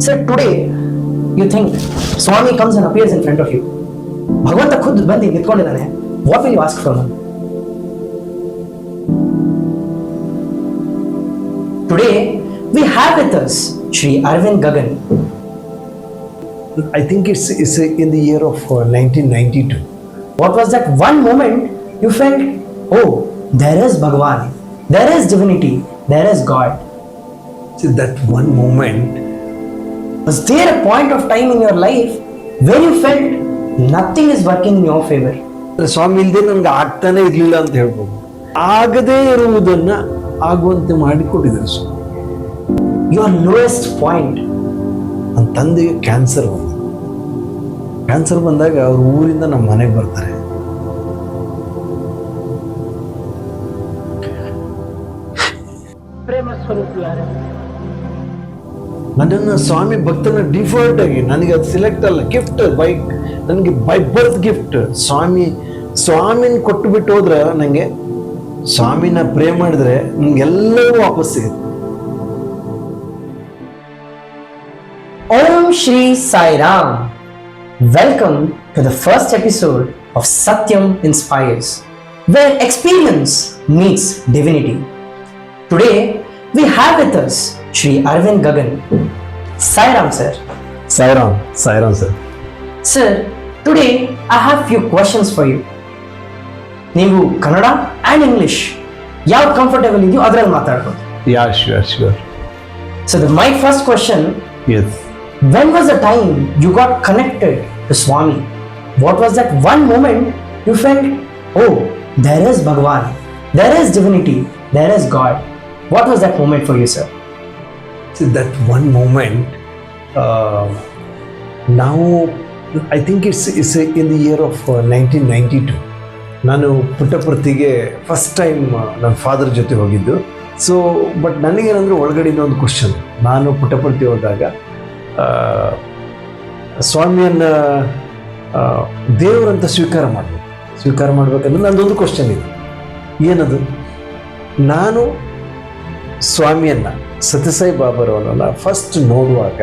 Sir, today you think Swami comes and appears in front of you. ಭಗವಂತ ಖುದ್ದು ಬಂದು ನಿಂತ್ಕೊಂಡಿದ್ದಾನೆ. What will you ask from him? Today we have with us Shri Arvind Gagan. I think it's in the year of 1992. What was that one moment you felt, oh, there is Bhagavan, there is divinity, there is God? See, that one moment, Was there a point of time in your life where you felt nothing is working in your favor? ಸ್ವಾಮಿ ಇಲ್ಲದೆ ನನಗೆ ಆಗ್ತಾನೆ ಇರಲಿಲ್ಲ ಅಂತ ಹೇಳ್ಬೋದು. ಆಗದೇ ಇರುವುದನ್ನ ಆಗುವಂತೆ ಮಾಡಿಕೊಟ್ಟಿದ್ದಾರೆ ಸ್ವಾಮಿ. Your lowest point. ನನ್ನ ತಂದೆಗೆ ಕ್ಯಾನ್ಸರ್ ಬಂತು. ಕ್ಯಾನ್ಸರ್ ಬಂದಾಗ ಅವ್ರ ಊರಿಂದ ನಮ್ಮ ಮನೆಗೆ ಬರ್ತಾರೆ. ಪ್ರೇಮ ಸ್ವರೂಪ ನನ್ನನ್ನು ಸ್ವಾಮಿ ಭಕ್ತನ ಡಿಫಾಲ್ಟ್ ಆಗಿ ನನಗೆ ಅದು ಸಿಲೆಕ್ಟ್ ಅಲ್ಲ, ಗಿಫ್ಟ್ ಬೈಕ್ ನನಗೆ ಬೈ ಬರ್ತ್ ಗಿಫ್ಟ್. ಸ್ವಾಮಿನ ಕೊಟ್ಟು ಬಿಟ್ಟು ಹೋದ್ರೆ ನನಗೆ ಸ್ವಾಮಿನ ಪ್ರೇ ಮಾಡಿದ್ರೆ ನನಗೆಲ್ಲವೂ ವಾಪಸ್ ಸಿಗುತ್ತೆ. Om Shri Sai Ram. Welcome to the first episode of Satyam Inspires, where experience meets divinity. Today we have with us Shri Arvind Gagan. Sai Ram sir. Sairam sir. Sir, today I have few questions for you. ನೀವು Kannada and English ಯಾವ್ದು comfortable ಇದೆಯೋ ಅದರಲ್ಲಿ ಮಾತಾಡ್ಬೋದು. Yeah sure. So my first question, yes. when was the time you got connected to Swami? What was that one moment you felt, oh, there is Bhagavan, there is divinity, there is God? What was that moment for you, sir? See, that one moment, now I think it's in the year of 1992. ನಾನು ಪುಟ್ಟಪರ್ತಿಗೆ first time ನನ್ನ father ಜೊತೆ ಹೋಗಿದ್ದು. So but ನನಗೇನಂದ್ರೆ ಒಳಗಡೆಯಿಂದ ಒಂದು question. ನಾನು ಪುಟ್ಟಪರ್ತಿ ಹೋದಾಗ ಸ್ವಾಮಿಯನ್ನು ದೇವರಂತ ಸ್ವೀಕಾರ ಮಾಡ್ಬೇಕಂದ್ರೆ ನಂದೊಂದು ಕ್ವಶನ್ ಇದೆ. ಏನದು? ನಾನು ಸ್ವಾಮಿಯನ್ನು ಸತ್ಯಸಾಯಿ ಬಾಬಾರವರನ್ನ ಫಸ್ಟ್ ನೋಡುವಾಗ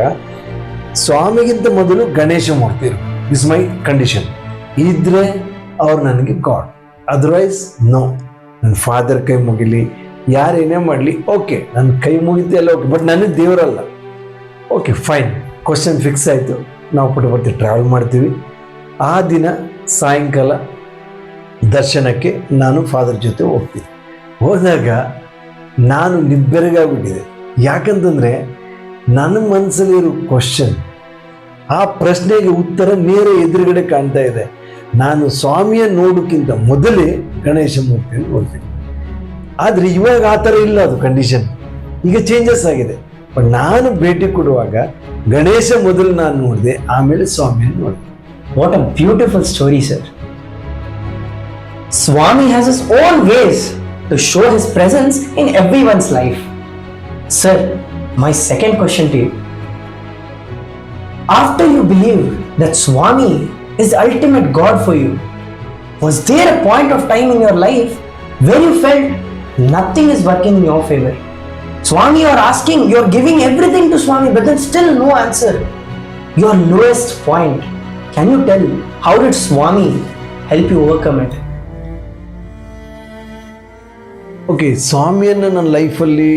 ಸ್ವಾಮಿಗಿಂತ ಮೊದಲು ಗಣೇಶ ಮೂರ್ತಿ ಇರಬೇಕು. Is my condition. ಇದ್ರೆ ಅವ್ರು ನನಗೆ ಗಾಡ್, ಅದರ್ವೈಸ್ ನೋ. ನನ್ನ ಫಾದರ್ ಕೈ ಮುಗಿಲಿ, ಯಾರೇನೇ ಮಾಡಲಿ, ಓಕೆ ನನ್ನ ಕೈ ಮುಗಿತು ಎಲ್ಲ ಓಕೆ, ಬಟ್ ನನಗೆ ದೇವರಲ್ಲ. ಓಕೆ ಫೈನ್, ಕ್ವಶನ್ ಫಿಕ್ಸ್ ಆಯಿತು. ನಾವು ಪುಟ್ಟಪರ್ತಿ ಟ್ರಾವೆಲ್ ಮಾಡ್ತೀವಿ. ಆ ದಿನ ಸಾಯಂಕಾಲ ದರ್ಶನಕ್ಕೆ ನಾನು ಫಾದರ್ ಜೊತೆ ಹೋಗ್ತೀನಿ. ಹೋದಾಗ ನಾನು ನಿಬ್ಬೆರಗಾಗ್ಬಿಟ್ಟಿದೆ. ಯಾಕಂತಂದರೆ ನನ್ನ ಮನಸ್ಸಲ್ಲಿರೋ ಕ್ವಶನ್, ಆ ಪ್ರಶ್ನೆಗೆ ಉತ್ತರ ನೇರ ಎದುರುಗಡೆ ಕಾಣ್ತಾ ಇದೆ. ನಾನು ಸ್ವಾಮಿಯ ನೋಡೋಕ್ಕಿಂತ ಮೊದಲೇ ಗಣೇಶ ಮೂರ್ತಿಯನ್ನು ನೋಡ್ತೀನಿ. ಆದರೆ ಇವಾಗ ಆ ಥರ ಇಲ್ಲ, ಅದು ಕಂಡೀಷನ್ ಈಗ ಚೇಂಜಸ್ ಆಗಿದೆ. ಬಟ್ ನಾನು ಭೇಟಿ ಕೊಡುವಾಗ ಗಣೇಶ ಮೊದಲು ನಾನು ನೋಡಿದೆ, ಆಮೇಲೆ ಸ್ವಾಮಿಯನ್ನು ನೋಡಿದೆ. What a beautiful story, sir. Swami has his own ways to show his presence in everyone's life. Sir, my second question to you. After you believe that Swami is the ultimate God for you, was there a point of time in your life where you felt nothing is working in your favor? Swami, you are asking, you are giving everything to Swami, but then still no answer. Your lowest point. Can you tell how did Swami help you overcome it? Okay, ಸ್ವಾಮಿಯನ್ನು ನನ್ನ ಲೈಫಲ್ಲಿ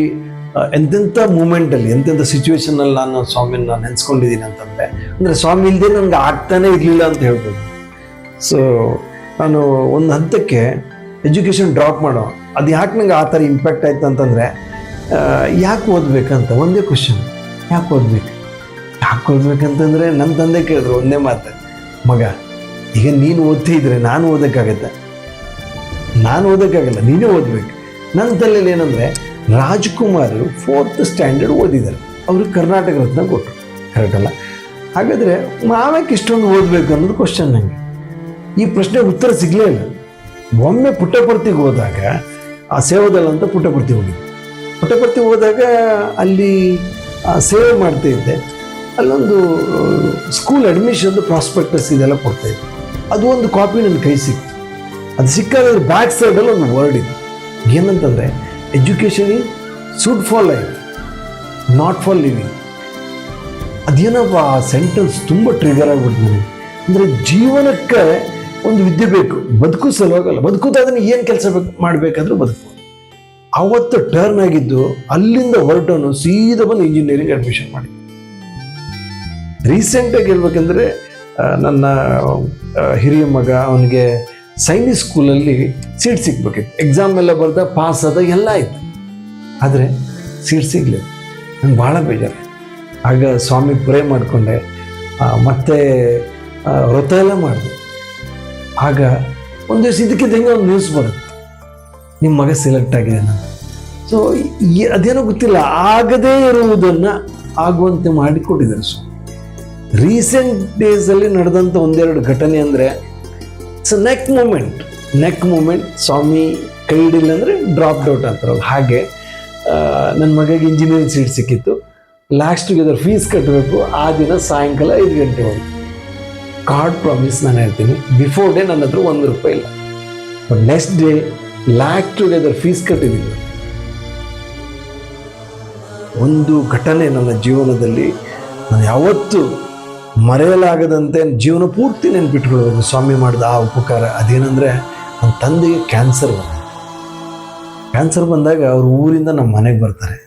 ಎಂತೆಂಥ ಮೂಮೆಂಟಲ್ಲಿ, ಎಂತೆಂಥ ಸಿಚುವೇಶನಲ್ಲಿ ನಾನು ಸ್ವಾಮಿಯನ್ನು ನೆನೆಸ್ಕೊಂಡಿದ್ದೀನಿ ಅಂತಂದರೆ, ಅಂದರೆ ಸ್ವಾಮಿ ಇಲ್ಲದೆ ನನಗೆ ಆಗ್ತಾನೆ ಇರಲಿಲ್ಲ ಅಂತ ಹೇಳ್ಬೋದು. ಸೊ ನಾನು ಒಂದು ಹಂತಕ್ಕೆ ಎಜುಕೇಷನ್ ಡ್ರಾಪ್ ಮಾಡೋ, ಅದು ಯಾಕೆ ನಂಗೆ ಆ ಥರ ಇಂಪ್ಯಾಕ್ಟ್ ಆಯ್ತು ಅಂತಂದರೆ, ಯಾಕೆ ಓದಬೇಕಂತ ಒಂದೇ ಕ್ವಶನ್. ಯಾಕೆ ಓದ್ಬೇಕಂತಂದರೆ ನನ್ನ ತಂದೆ ಕೇಳಿದ್ರು ಒಂದೇ ಮಾತು, ಮಗ ಈಗ ನೀನು ಓದ್ತಿದ್ರೆ ನಾನು ಓದೋಕ್ಕಾಗಲ್ಲ, ನೀನೇ ಓದಬೇಕು. ನನ್ನ ತಲೆಯಲ್ಲಿ ಏನಂದರೆ, ರಾಜ್ಕುಮಾರ್ 4th ಸ್ಟ್ಯಾಂಡರ್ಡ್ ಓದಿದ್ದಾರೆ, ಅವ್ರಿಗೆ ಕರ್ನಾಟಕ ರತ್ನ ಕೊಟ್ಟರು, ಕರೆಕ್ಟ್ ಅಲ್ಲ? ಹಾಗಾದರೆ ನಾವ್ಯಾಕೆ ಇಷ್ಟೊಂದು ಓದಬೇಕು ಅನ್ನೋದು ಕ್ವಶನ್ ನನಗೆ. ಈ ಪ್ರಶ್ನೆಗೆ ಉತ್ತರ ಸಿಗಲೇ ಇಲ್ಲ. ಒಮ್ಮೆ ಪುಟ್ಟಪರ್ತಿಗೆ ಹೋದಾಗ, ಆ ಸೇವಾದಳ ಅಂತ ಪುಟ್ಟಪರ್ತಿ ಹೋದಾಗ ಅಲ್ಲಿ ಸೇವೆ ಮಾಡ್ತಾ ಇದ್ದೆ. ಅಲ್ಲೊಂದು ಸ್ಕೂಲ್ ಅಡ್ಮಿಷನ್ದು ಪ್ರಾಸ್ಪೆಕ್ಟಸ್ ಇದೆಲ್ಲ ಕೊಡ್ತಾಯಿದ್ದೆ. ಅದು ಒಂದು ಕಾಪಿ ನನ್ನ ಕೈ ಸಿಕ್ತು. ಅದು ಸಿಕ್ಕಾದ್ರೆ ಬ್ಯಾಕ್ ಸೈಡಲ್ಲಿ ಒಂದು ವರ್ಡ್ ಇದೆ, ಏನಂತಂದರೆ education is should for life, not for living. ಅದೇನಪ್ಪ ಆ ಸೆಂಟೆನ್ಸ್ ತುಂಬ ಟ್ರಿಗರ್ ಆಗ್ಬಿಡ್ತು ನನಗೆ. ಅಂದರೆ ಜೀವನಕ್ಕೆ ಒಂದು ವಿದ್ಯೆ ಬೇಕು, ಬದುಕು ಸಲುವಾಗಲ್ಲ. ಬದುಕುದಾದ್ರೆ ಏನು ಕೆಲಸ ಮಾಡಬೇಕಾದ್ರೂ ಬದುಕು. ಅವತ್ತು ಟರ್ನ್ ಆಗಿದ್ದು, ಅಲ್ಲಿಂದ ಹೊರಟವನು ಸೀದಾ ಬಂದು ಇಂಜಿನಿಯರಿಂಗ್ ಅಡ್ಮಿಷನ್ ಮಾಡಿ. ರೀಸೆಂಟಾಗಿ ಹೇಳ್ಬೇಕಂದ್ರೆ ನನ್ನ ಹಿರಿಯ ಮಗ, ಅವನಿಗೆ ಸೈನಿಕ್ ಸ್ಕೂಲಲ್ಲಿ ಸೀಟ್ ಸಿಗ್ಬೇಕಿತ್ತು. ಎಕ್ಸಾಮ್ ಎಲ್ಲ ಬರ್ದ, ಪಾಸ್ ಆದ, ಎಲ್ಲ ಆಯ್ತು. ಆದರೆ ಸೀಟ್ ಸಿಗಲಿಲ್ಲ. ನಂಗೆ ಭಾಳ ಬೇಜಾರು. ಆಗ ಸ್ವಾಮಿ ಪ್ರೇ ಮಾಡಿಕೊಂಡೆ, ಮತ್ತೆ ವ್ರತ ಎಲ್ಲ ಮಾಡಿದೆ. ಆಗ ಒಂದು ದಿವಸ ಇದಕ್ಕಿದ್ದ ಹೆಂಗೆ ಒಂದು ನ್ಯೂಸ್ ಬರುತ್ತೆ, ನಿಮ್ಮ ಮಗ ಸೆಲೆಕ್ಟ್ ಆಗಿದೆ ನಾನು. ಸೊ ಅದೇನೋ ಗೊತ್ತಿಲ್ಲ, ಆಗದೇ ಇರುವುದನ್ನು ಆಗುವಂತೆ ಮಾಡಿಕೊಟ್ಟಿದ್ದಾರೆ ಸ್ವಾಮಿ. ರೀಸೆಂಟ್ ಡೇಸಲ್ಲಿ ನಡೆದಂಥ ಒಂದೆರಡು ಘಟನೆ ಅಂದರೆ ಇಟ್ಸ್ ನೆಕ್ ಮೂಮೆಂಟ್. ಸ್ವಾಮಿ ಕೈ ಹಿಡಿಲ್ಲ ಅಂದರೆ ಡ್ರಾಪ್ ಔಟ್ ಅಂತಾರಲ್ಲ ಹಾಗೆ. ನನ್ನ ಮಗಗೆ ಇಂಜಿನಿಯರಿಂಗ್ ಸೀಟ್ ಸಿಕ್ಕಿತ್ತು. ಲಾಸ್ಟ್ ಟುಗೆದರ್ ಫೀಸ್ ಕಟ್ಟಬೇಕು. ಆ ದಿನ ಸಾಯಂಕಾಲ 5 ಗಂಟೆ ಹೋಗಿ ಕಾರ್ಡ್ ಪ್ರಾಮಿಸ್ ನಾನು ಹೇಳ್ತೀನಿ, ಬಿಫೋರ್ ಡೇ ನನ್ನ ಹತ್ರ ₹1 ಇಲ್ಲ. But next day last together fees ಕಟ್ಟಿದ್ದೀನಿ. ಒಂದು ಘಟನೆ ನನ್ನ ಜೀವನದಲ್ಲಿ ನಾನು ಯಾವತ್ತೂ ಮರೆಯಲಾಗದಂತೆ ಜೀವನ ಪೂರ್ತಿ ನೆನ್ಪಿಟ್ಕೊಳ್ಬೇಕು ಸ್ವಾಮಿ ಮಾಡಿದ ಆ ಉಪಕಾರ. ಅದೇನೆಂದರೆ, ನನ್ನ ತಂದೆಗೆ ಕ್ಯಾನ್ಸರ್ ಬಂದಾಗ ಅವ್ರ ಊರಿಂದ ನಮ್ಮ ಮನೆಗೆ ಬರ್ತಾರೆ.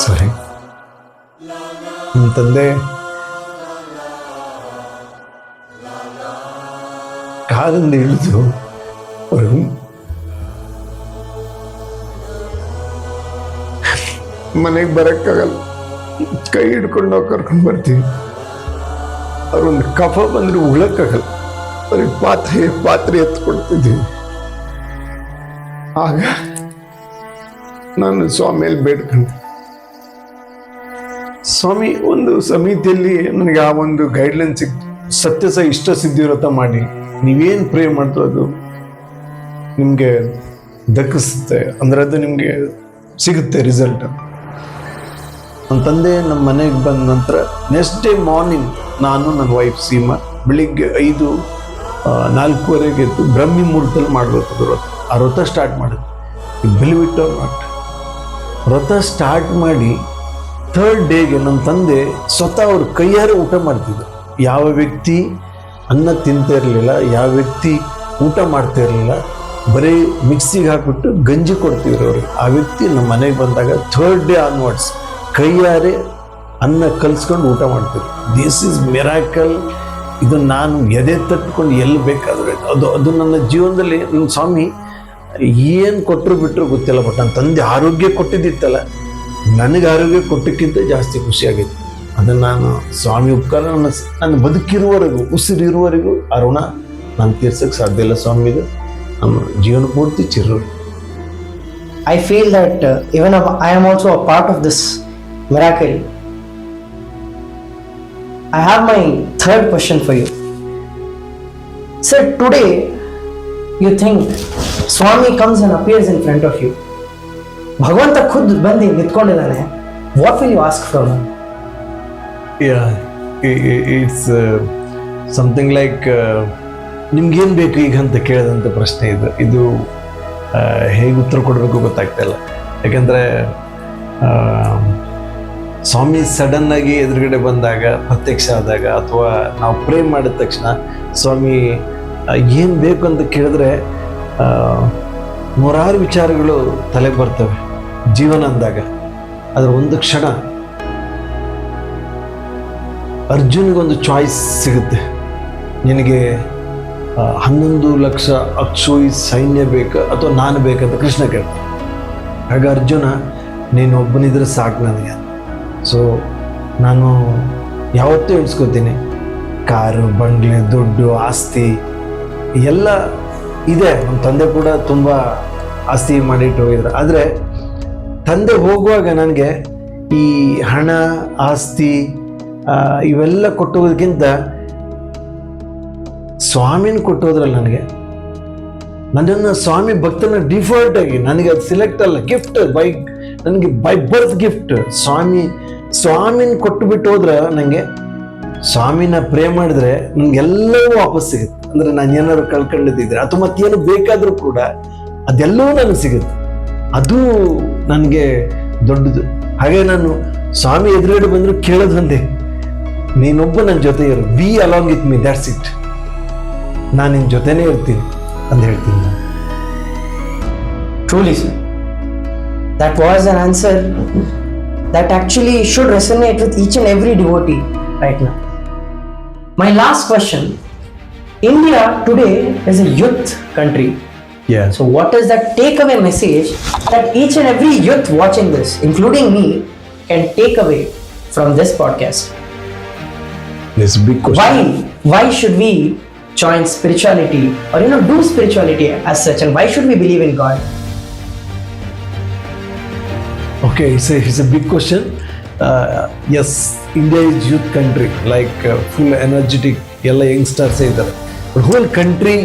ಸರಿ, ನಿಮ್ಮ ತಂದೆ ಕಾಲಿಂದ ಇಳಿದು ಮನೆಗೆ ಬರೋಕ್ಕಾಗಲ್ಲ, ಕೈ ಹಿಡ್ಕೊಂಡು ನಾವು ಕರ್ಕೊಂಡು ಬರ್ತೀವಿ. ಅವ್ರೊಂದು ಕಫ ಬಂದ್ರೆ ಉಳಕ್ಕಾಗಲ್ಲ, ಅವ್ರಿಗೆ ಪಾತ್ರೆ ಎತ್ಕೊಡ್ತಿದ್ದೀವಿ. ಆಗ ನಾನು ಸ್ವಾಮಿಯಲ್ಲಿ ಬೇಡ್ಕೊಂಡೆ, ಸ್ವಾಮಿ ಒಂದು ಸಮಿತಿಯಲ್ಲಿ ನನಗೆ ಆ ಒಂದು ಗೈಡ್ಲೈನ್ ಸಿಕ್ತು, ಸತ್ಯ ಸಹ ಇಷ್ಟ ಸಿದ್ಧಿ ವ್ರತ ಮಾಡಿ ನೀವೇನು ಪ್ರೇ ಮಾಡ್ತೋ ಅದು ನಿಮಗೆ ದಕ್ಕಿಸುತ್ತೆ, ಅಂದರೆ ಅದು ನಿಮಗೆ ಸಿಗುತ್ತೆ ರಿಸಲ್ಟ್. ನನ್ನ ತಂದೆ ನಮ್ಮ ಮನೆಗೆ ಬಂದ ನಂತರ ನೆಕ್ಸ್ಟ್ ಡೇ ಮಾರ್ನಿಂಗ್ ನಾನು ನನ್ನ ವೈಫ್ ಸೀಮಾ ಬೆಳಿಗ್ಗೆ 5:04 ಎದ್ದು ಬ್ರಹ್ಮಿ ಮುಹೂರ್ತದಲ್ಲಿ ಮಾಡಬೇಕು ವ್ರತ. ಆ ವ್ರತ ಸ್ಟಾರ್ಟ್ ಮಾಡಿದ್ವಿ. ಬಿಲೀವ್ ಇಟ್ ಆರ್ ನಾಟ್, ವ್ರತ ಸ್ಟಾರ್ಟ್ ಮಾಡಿ 3rd ಡೇಗೆ ನನ್ನ ತಂದೆ ಸ್ವತಃ ಅವ್ರ ಕೈಯಾರೆ ಊಟ ಮಾಡ್ತಿದ್ರು. ಯಾವ ವ್ಯಕ್ತಿ ಅನ್ನ ತಿಂತಾ ಇರಲಿಲ್ಲ, ಯಾವ ವ್ಯಕ್ತಿ ಊಟ ಮಾಡ್ತಾ ಇರಲಿಲ್ಲ, ಬರೀ ಮಿಕ್ಸಿಗೆ ಹಾಕ್ಬಿಟ್ಟು ಗಂಜಿ ಕೊಡ್ತಿದ್ರು ಅವ್ರಿಗೆ. ಆ ವ್ಯಕ್ತಿ ನಮ್ಮ ಮನೆಗೆ ಬಂದಾಗ 3rd ಡೇ ಆನ್ವರ್ಡ್ಸ್ ಕೈಯಾರೆ ಅನ್ನ ಕಲಿಸ್ಕೊಂಡು ಊಟ ಮಾಡ್ತಿದ್ರು. This is miracle. ಇದು ನಾನು ಎದೆ ತಟ್ಕೊಂಡು ಎಲ್ಲಿ ಬೇಕಾದ್ರೆ ಅದು ನನ್ನ ಜೀವನದಲ್ಲಿ ನನ್ನ ಸ್ವಾಮಿ ಏನು ಕೊಟ್ಟರು ಬಿಟ್ಟರು ಗೊತ್ತಿಲ್ಲ. ಬಟ್ ನನ್ನ ತಂದೆ ಆರೋಗ್ಯ ಕೊಟ್ಟಿದ್ದಿತ್ತಲ್ಲ, ನನಗೆ ಆರೋಗ್ಯ ಕೊಟ್ಟಕ್ಕಿಂತ ಜಾಸ್ತಿ ಖುಷಿಯಾಗಿತ್ತು. ಅದನ್ನು ನಾನು ಸ್ವಾಮಿ ಉಪಕಾರ ನನ್ನ ಬದುಕಿರುವವರೆಗೂ, ಉಸಿರಿರುವವರೆಗೂ ಆ ಋಣ ನಾನು ತೀರ್ಸಕ್ಕೆ ಸಾಧ್ಯ ಇಲ್ಲ ಸ್ವಾಮಿದು. ನಮ್ಮ ಜೀವನ ಪೂರ್ತಿ Chiru. I feel that even I am also a part of this miracle. I have my 3rd question for you. Sir, today you think Swami comes and appears in front of you. ಭಗವಂತ ಖುದ್ ಬಂದು ನಿಂತ್ಕೊಂಡಿದ್ದಾನೆ. What will you ask from him? Yeah, it's something like ನಿಮ್ಗೇನು ಬೇಕು ಈಗ ಅಂತ ಕೇಳಿದಂಥ ಪ್ರಶ್ನೆ ಇದು ಹೇಗೆ ಉತ್ತರ ಕೊಡಬೇಕು ಗೊತ್ತಾಗ್ತಾ ಇಲ್ಲ. ಯಾಕೆಂದರೆ ಸ್ವಾಮಿ ಸಡನ್ನಾಗಿ ಎದುರುಗಡೆ ಬಂದಾಗ, ಪ್ರತ್ಯಕ್ಷ ಆದಾಗ, ಅಥವಾ ನಾವು ಪ್ರೇ ಮಾಡಿದ ತಕ್ಷಣ ಸ್ವಾಮಿ ಏನು ಬೇಕು ಅಂತ ಕೇಳಿದ್ರೆ 100 ವಿಚಾರಗಳು ತಲೆಗೆ ಬರ್ತವೆ ಜೀವನ ಅಂದಾಗ. ಅದರ ಒಂದು ಕ್ಷಣ ಅರ್ಜುನ್ಗೊಂದು ಚಾಯ್ಸ್ ಸಿಗುತ್ತೆ, ನಿನಗೆ 11 ಲಕ್ಷ ಅಕ್ಷೋಯಿ ಸೈನ್ಯ ಬೇಕಾ ಅಥವಾ ನಾನು ಬೇಕಂತ ಕೃಷ್ಣ ಕೇಳ್ತಾನೆ. ಆಗ ಅರ್ಜುನ, ನೀನು ಒಬ್ಬನಿದ್ರೆ ಸಾಕು ನನಗೆ. ಸೊ ನಾನು ಯಾವತ್ತೂ ಎಣಿಸ್ಕೋತೀನಿ, ಕಾರು, ಬಂಗ್ಲೆ, ದುಡ್ಡು, ಆಸ್ತಿ ಎಲ್ಲ ಇದೆ. ನಮ್ಮ ತಂದೆ ಕೂಡ ತುಂಬ ಆಸ್ತಿ ಮಾಡಿಟ್ಟು ಹೋಗಿದ್ರು. ಆದರೆ ತಂದೆ ಹೋಗುವಾಗ ನನಗೆ ಈ ಹಣ ಆಸ್ತಿ ಇವೆಲ್ಲ ಕೊಟ್ಟೋಗೋದಕ್ಕಿಂತ ಸ್ವಾಮಿನ ಕೊಟ್ಟೋದ್ರಲ್ಲ ನನಗೆ. ನನ್ನನ್ನು ಸ್ವಾಮಿ ಭಕ್ತನ ಡಿಫಾಲ್ಟ್ ಆಗಿ ನನಗೆ ಅದು ಸಿಲೆಕ್ಟ್ ಅಲ್ಲ, ಗಿಫ್ಟ್ ನನಗೆ ಬೈ ಬರ್ತ್ ಗಿಫ್ಟ್. ಸ್ವಾಮಿನ ಕೊಟ್ಟು ಬಿಟ್ಟು ಹೋದ್ರೆ ನನಗೆ ಸ್ವಾಮಿನ ಪ್ರೇ ಮಾಡಿದ್ರೆ ನನಗೆಲ್ಲವೂ ವಾಪಸ್ ಸಿಗುತ್ತೆ. ಅಂದ್ರೆ ನಾನು ಏನಾದ್ರು ಕಳ್ಕೊಂಡಿದ್ದಿದ್ರೆ ಅಥವಾ ಮತ್ತೇನು ಬೇಕಾದ್ರೂ ಕೂಡ ಅದೆಲ್ಲವೂ ನನಗೆ ಸಿಗುತ್ತೆ. ಅದು ನನಗೆ ದೊಡ್ಡದು. ಹಾಗೆ ನಾನು ಸ್ವಾಮಿ ಎದುರುಗಡೆ ಬಂದ್ರು ಕೇಳೋದು ಒಂದೇ, ನೀನೊಬ್ಬ ನನ್ನ ಜೊತೆ ಇರು, B along with me, that's it. ನಾನು ನಿನ್ನ ಜೊತೆನೇ ಇರ್ತೀನಿ ಅಂತ ಹೇಳ್ತೀನಿ ನಾನು. Truly, sir. That was an answer that actually should resonate with each and every devotee right now. My last question. India today is a youth country. Yeah. So what is that takeaway message that each and every youth watching this, including me, can take away from this podcast? It's a big question. Why should we join spirituality or do spirituality as such, and why should we believe in God? Okay, it's a big question. Yes, India is youth country, like full energetic, ಎಲ್ಲ ಯಂಗ್ಸ್ಟರ್ಸೇ ಇದ್ದಾರೆ. But hole country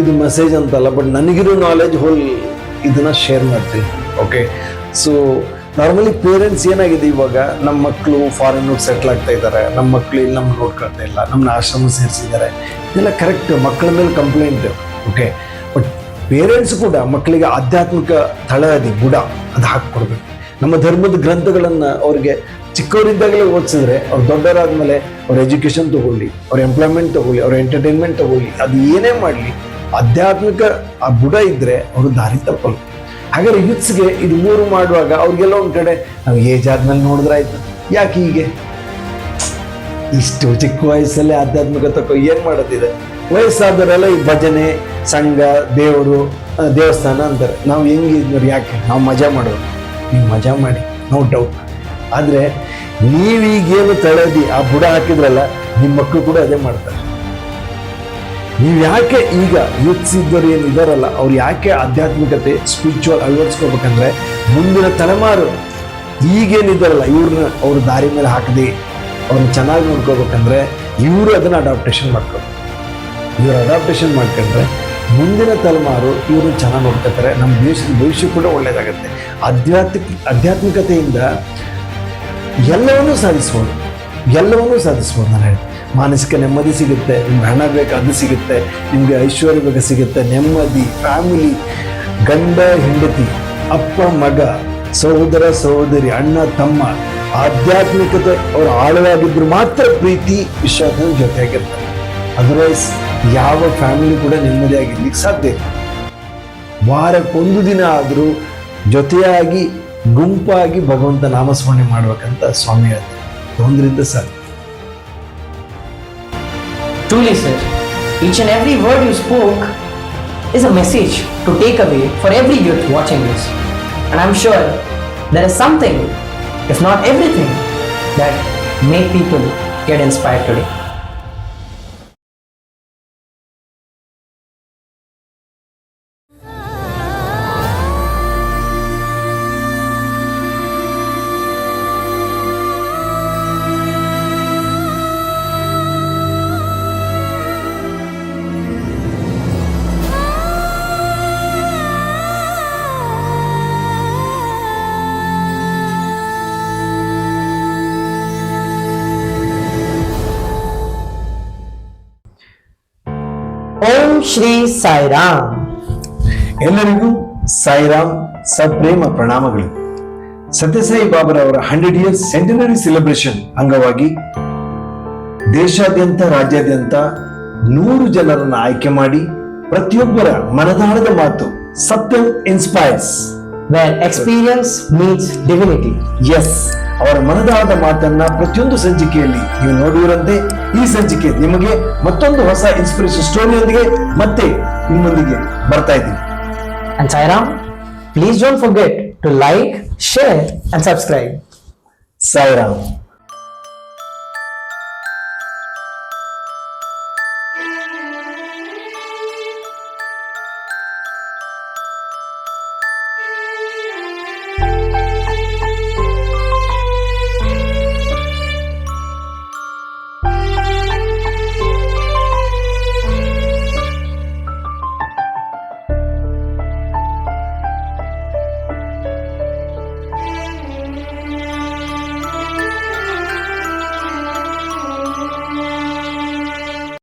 ಇದು message ಅಂತಲ್ಲ, but ನನಗಿರೋ knowledge hole ಇದನ್ನ share ಮಾಡ್ತೀನಿ. Okay, so normally parents ಏನಾಗಿದೆ ಇವಾಗ, ನಮ್ಮ ಮಕ್ಕಳು ಫಾರಿನ್ ಸೆಟ್ಲ್ ಆಗ್ತಾ ಇದ್ದಾರೆ, ನಮ್ಮ ಮಕ್ಕಳು ಇಲ್ಲಿ ನಮ್ಗೆ ನೋಡ್ಕೊಳ್ತಾ ಇಲ್ಲ, ನಮ್ಮನ್ನ ಆಶ್ರಮ ಸೇರಿಸಿದ್ದಾರೆ, ಇದೆಲ್ಲ ಕರೆಕ್ಟ್. ಮಕ್ಕಳ ಮೇಲೆ ಕಂಪ್ಲೇಂಟ್. ಓಕೆ, ಬಟ್ ಪೇರೆಂಟ್ಸ್ ಕೂಡ ಮಕ್ಕಳಿಗೆ ಆಧ್ಯಾತ್ಮಿಕ ತಳಹದಿ ಬುಡ ಅದು ಹಾಕ್ಕೊಡ್ಬೇಕು. ನಮ್ಮ ಧರ್ಮದ ಗ್ರಂಥಗಳನ್ನು ಅವ್ರಿಗೆ ಚಿಕ್ಕವರಿದ್ದಾಗಲೇ ಓದಿಸಿದ್ರೆ ಅವ್ರು ದೊಡ್ಡವರಾದ್ಮೇಲೆ ಅವ್ರ ಎಜುಕೇಶನ್ ತಗೊಳ್ಳಿ, ಅವ್ರ ಎಂಪ್ಲಾಯ್ಮೆಂಟ್ ತಗೊಳ್ಳಿ, ಅವ್ರ ಎಂಟರ್ಟೈನ್ಮೆಂಟ್ ತಗೊಳ್ಳಿ, ಅದು ಏನೇ ಮಾಡಲಿ ಆಧ್ಯಾತ್ಮಿಕ ಆ ಬುಡ ಇದ್ರೆ ಅವರು ದಾರಿ ತಪ್ಪಲ್ಲ. ಹಾಗಾದ್ರೆ ಯೂತ್ಸ್ಗೆ ಇದು ಮೂರು ಮಾಡುವಾಗ ಅವ್ರಿಗೆಲ್ಲ ಒಂದು ಕಡೆ ನಾವು ಏಜ್ ಆದ್ಮೇಲೆ ನೋಡಿದ್ರೆ ಆಯ್ತು, ಯಾಕೆ ಹೀಗೆ ಇಷ್ಟು ಚಿಕ್ಕ ವಯಸ್ಸಲ್ಲೇ ಆಧ್ಯಾತ್ಮಿಕ ತಕ್ಕೋ ಏನು ಮಾಡೋದಿದೆ? ವಯಸ್ಸಾದವರೆಲ್ಲ ಈ ಭಜನೆ, ಸಂಘ, ದೇವರು, ದೇವಸ್ಥಾನ ಅಂತಾರೆ. ನಾವು ಹೆಂಗಿದ್ನವ್ರು ಯಾಕೆ ನಾವು ಮಜಾ ಮಾಡೋದು? ನೀವು ಮಜಾ ಮಾಡಿ, ನೋ ಡೌಟ್. ಆದರೆ ನೀವೀಗೇನು ತಳದಿ ಆ ಬುಡ ಹಾಕಿದ್ರಲ್ಲ, ನಿಮ್ಮ ಮಕ್ಕಳು ಕೂಡ ಅದೇ ಮಾಡ್ತಾರೆ. ನೀವು ಯಾಕೆ ಈಗ ಯೂತ್ಸ್ ಇದ್ದವ್ರು ಏನು ಇದ್ದಾರಲ್ಲ, ಅವ್ರು ಯಾಕೆ ಆಧ್ಯಾತ್ಮಿಕತೆ ಸ್ಪಿರಿಚುವಲ್ ಅಳವಡಿಸ್ಕೋಬೇಕಂದ್ರೆ ಮುಂದಿನ ತಲೆಮಾರು ಈಗೇನಿದ್ದಾರಲ್ಲ ಇವ್ರನ್ನ ಅವ್ರ ದಾರಿ ಮೇಲೆ ಹಾಕದೆ ಅವ್ರನ್ನ ಚೆನ್ನಾಗಿ ನೋಡ್ಕೋಬೇಕಂದ್ರೆ ಇವರು ಅದನ್ನು ಅಡಾಪ್ಟೇಷನ್ ಮಾಡ್ಕೋಬೇಕು. ಇವರು ಅಡಾಪ್ಟೇಷನ್ ಮಾಡ್ಕೊಂಡ್ರೆ ಮುಂದಿನ ತಲೆಮಾರು ಇವ್ರನ್ನ ಚೆನ್ನಾಗಿ ನೋಡ್ಕೊತಾರೆ. ನಮ್ಮ ದೇಶದ ಭವಿಷ್ಯ ಕೂಡ ಒಳ್ಳೇದಾಗುತ್ತೆ. ಆಧ್ಯಾತ್ಮಿಕತೆಯಿಂದ ಎಲ್ಲವನ್ನೂ ಸಾಧಿಸ್ಬೋದು. ನಾನು ಹೇಳಿ, ಮಾನಸಿಕ ನೆಮ್ಮದಿ ಸಿಗುತ್ತೆ, ನಿಮ್ಗೆ ಹಣ ಬೇಕು ಅದು ಸಿಗುತ್ತೆ, ನಿಮಗೆ ಐಶ್ವರ್ಯ ಬೇಕು ಸಿಗುತ್ತೆ, ನೆಮ್ಮದಿ, ಫ್ಯಾಮಿಲಿ, ಗಂಡ ಹೆಂಡತಿ, ಅಪ್ಪ ಮಗ, ಸಹೋದರ ಸಹೋದರಿ, ಅಣ್ಣ ತಮ್ಮ, ಆಧ್ಯಾತ್ಮಿಕತೆ ಅವ್ರು ಆಳವಾಗಿದ್ರು ಮಾತ್ರ ಪ್ರೀತಿ ವಿಶ್ವಾಸ ಜೊತೆಯಾಗಿರ್ತಾರೆ. ಅದರ್ವೈಸ್ ಯಾವ ಫ್ಯಾಮಿಲಿ ಕೂಡ ನೆಮ್ಮದಿಯಾಗಿರ್ಲಿಕ್ಕೆ ಸಾಧ್ಯ ಇಲ್ಲ. ವಾರಕ್ಕೊಂದು ದಿನ ಆದರೂ ಜೊತೆಯಾಗಿ ಗುಂಪಾಗಿ ಭಗವಂತ ನಾಮಸ್ಮರಣೆ ಮಾಡ್ಬೇಕಂತ ಸ್ವಾಮಿ ಹೇಳ್ತಾರೆ. ಒಂದರಿಂದ ಸಾಧ್ಯ. Truly, sir, each and every word you spoke is a message to take away for every youth watching this. And I'm sure there is something, if not everything, that make people get inspired today. ಓಂ ಶ್ರೀ ಸಾಯಿರಾಮ್. ಎಲ್ಲರಿಗೂ ಸಾಯಿರಾಮ್ ಸಪ್ರೇಮ ಪ್ರಣಾಮಗಳು. ಸತ್ಯಸಾಯಿ ಬಾಬಾರವರ 100 years centenary celebration ಅಂಗವಾಗಿ ದೇಶಾದ್ಯಂತ ರಾಜ್ಯಾದ್ಯಂತ 100 ಜನರನ್ನು ಆಯ್ಕೆ ಮಾಡಿ ಪ್ರತಿಯೊಬ್ಬರ ಮನದಾಳದ ಮಾತು Satyam inspires, where experience meets divinity. Yes, ಅವರ ಮನದಾಳದ ಮಾತನ್ನ ಪ್ರತಿಯೊಂದು ಸಂಚಿಕೆಯಲ್ಲಿ ನೀವು ನೋಡುವಿರಂತೆ ಈ ಸಂಚಿಕೆ ನಿಮಗೆ ಮತ್ತೊಂದು ಹೊಸ ಇನ್ಸ್ಪಿರೇಷನ್ ಸ್ಟೋರಿಯೊಂದಿಗೆ ಮತ್ತೆ ನಿಮ್ಮೊಂದಿಗೆ ಬರ್ತಾ ಇದ್ದೀನಿ. And Sairam, please don't forget to like, share and subscribe. Sairam.